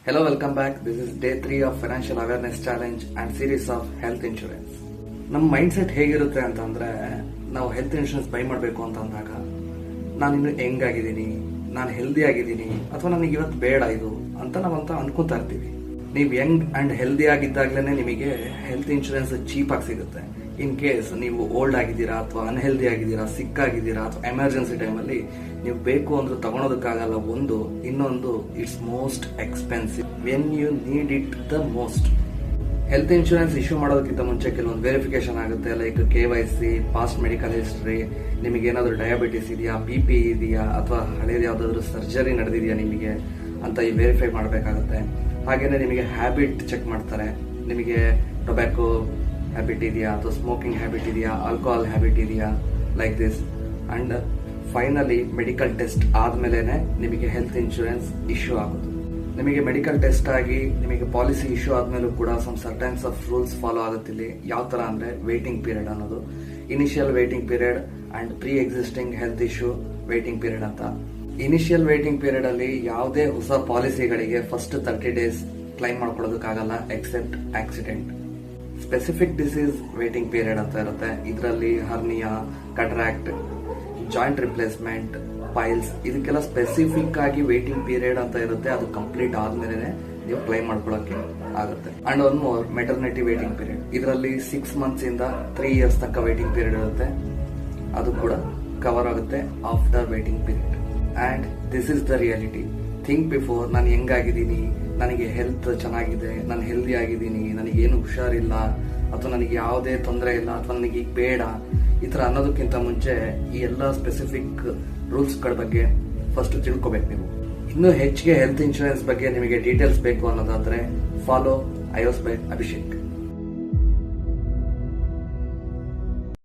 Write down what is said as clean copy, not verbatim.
Hello, welcome back. This is day 3 of Financial Awareness Challenge and series of health insurance. ನಮ್ಮ mind set ಹೇಗಿರುತ್ತೆ ಅಂತಂದ್ರೆ, ನಾವು health insurance by ಮಾಡಬೇಕು ಅಂತ ಅಂದಾಗ ನಾನಿನ್ನು ಹೆಂಗಾಗಿದ್ದೀನಿ, ನಾನು ಹೆಲ್ದಿ ಆಗಿದ್ದೀನಿ ಅಥವಾ ನನಗೆ ಇವತ್ತು ಬೇಡ ಇದು ಅಂತ ನಾವಂತ ಅನ್ಕೋತಾ ಇರ್ತೀವಿ. ನೀವು ಯಂಗ್ ಅಂಡ್ ಹೆಲ್ದಿ ಆಗಿದ್ದಾಗಲೇ ನಿಮಗೆ ಹೆಲ್ತ್ ಇನ್ಶೂರೆನ್ಸ್ ಚೀಪ್ ಆಗಿ ಸಿಗುತ್ತೆ. ಇನ್ ಕೇಸ್ ನೀವು ಓಲ್ಡ್ ಆಗಿದ್ದೀರಾ ಅಥವಾ ಅನ್ಹೆಲ್ದಿ ಆಗಿದ್ದೀರಾ, ಸಿಕ್ ಆಗಿದ್ದೀರಾ ಅಥವಾ ಎಮರ್ಜೆನ್ಸಿ ಟೈಮಲ್ಲಿ ನೀವು ಬೇಕು ಅಂದ್ರೆ ತಗೊಳೋದಕ್ಕಾಗಲ್ಲ. ಇನ್ನೊಂದು it's most expensive when you need it the most. Health insurance issue ಮಾಡೋದಕ್ಕಿಂತ ಮುಂಚೆ ಕೆಲವೊಂದು ವೆರಿಫಿಕೇಶನ್ ಆಗುತ್ತೆ, like KYC, past medical history, ನಿಮಗೆ ಏನಾದರೂ ಡಯಾಬಿಟಿಸ್ ಇದೆಯಾ, BP ಇದೆಯಾ ಅಥವಾ ಹಳೇದು ಯಾವುದಾದ್ರೂ ಸರ್ಜರಿ ನಡೆದಿದೆಯಾ ನಿಮಗೆ ಅಂತ ಈ ವೆರಿಫೈ ಮಾಡಬೇಕಾಗುತ್ತೆ. ಹಾಗೇನೆ ನಿಮಗೆ ಹ್ಯಾಬಿಟ್ ಚೆಕ್ ಮಾಡ್ತಾರೆ, ನಿಮಗೆ ಟೊಬ್ಯಾಕೋ ಹ್ಯಾಬಿಟ್ ಇದೆಯಾ ಅಥವಾ ಸ್ಮೋಕಿಂಗ್ ಹ್ಯಾಬಿಟ್ ಇದೆಯಾ, ಆಲ್ಕೋಹಾಲ್ ಹ್ಯಾಬಿಟ್ ಇದೆಯಾ, like this. And finally medical test ಆದ್ಮೇಲೆ ನಿಮಗೆ ಹೆಲ್ತ್ ಇನ್ಶೂರೆನ್ಸ್ ಇಶ್ಯೂ ಆಗೋದು. ನಿಮಗೆ ಮೆಡಿಕಲ್ ಟೆಸ್ಟ್ ಆಗಿ ನಿಮಗೆ ಪಾಲಿಸಿ ಇಶ್ಯೂ ಆದ್ಮೇಲೂ ಕೂಡ some certains of rules follow ಆಗುತ್ತಿಲ್ಲ. ಯಾವ ತರ ಅಂದ್ರೆ ವೇಟಿಂಗ್ ಪೀರಿಯಡ್ ಅನ್ನೋದು, initial waiting period and pre existing health issue waiting period ಅಂತ. ಇನಿಷಿಯಲ್ ವೇಟಿಂಗ್ ಪೀರಿಯಡ್ ಅಲ್ಲಿ ಯಾವುದೇ ಹೊಸ ಪಾಲಿಸಿಗಳಿಗೆ ಫಸ್ಟ್ 30 ಡೇಸ್ ಕ್ಲೈಮ್ ಮಾಡ್ಕೊಳ್ಳೋದಕ್ಕಾಗಲ್ಲ except accident. Specific disease waiting period ಅಂತ ಇರುತ್ತೆ. ಇದರಲ್ಲಿ hernia, cataract, joint replacement, piles, ಇದಕ್ಕೆಲ್ಲ ಸ್ಪೆಸಿಫಿಕ್ ಆಗಿ ವೇಟಿಂಗ್ ಪೀರಿಯಡ್ ಅಂತ ಇರುತ್ತೆ. ಅದು ಕಂಪ್ಲೀಟ್ ಆದ್ಮೇಲೆ ನೀವು ಕ್ಲೈಮ್ ಮಾಡ್ಕೊಳ್ಳೋಕೆ ಆಗುತ್ತೆ. And one more, maternity waiting period. ಇದರಲ್ಲಿ 6 months ಇಂದ 3 years ತನಕ ವೇಟಿಂಗ್ ಪೀರಿಯಡ್ ಇರುತ್ತೆ. ಅದು ಕೂಡ ಕವರ್ ಆಗುತ್ತೆ after waiting period. And this is the reality. Think before, ನಾನು ಹೆಂಗಾಗಿದ್ದೀನಿ, ನನಗೆ ಹೆಲ್ತ್ ಚೆನ್ನಾಗಿದೆ, ನಾನು ಹೆಲ್ದಿ ಆಗಿದ್ದೀನಿ, ನನಗೇನು ಹುಷಾರಿಲ್ಲ ಅಥವಾ ನನಗೆ ಯಾವುದೇ ತೊಂದರೆ ಇಲ್ಲ ಅಥವಾ ನನಗೆ ಈಗ ಬೇಡ, ಈ ತರ ಅನ್ನೋದಕ್ಕಿಂತ ಮುಂಚೆ ಈ ಎಲ್ಲ ಸ್ಪೆಸಿಫಿಕ್ ರೂಲ್ಸ್ಗಳ ಬಗ್ಗೆ ಫಸ್ಟ್ ತಿಳ್ಕೊಬೇಕು ನೀವು. ಇನ್ನೂ ಹೆಚ್ಚಿಗೆ ಹೆಲ್ತ್ ಇನ್ಶೂರೆನ್ಸ್ ಬಗ್ಗೆ ನಿಮಗೆ ಡೀಟೇಲ್ಸ್ ಬೇಕು ಅನ್ನೋದಾದ್ರೆ ಫಾಲೋ iOS by ಅಭಿಷೇಕ್.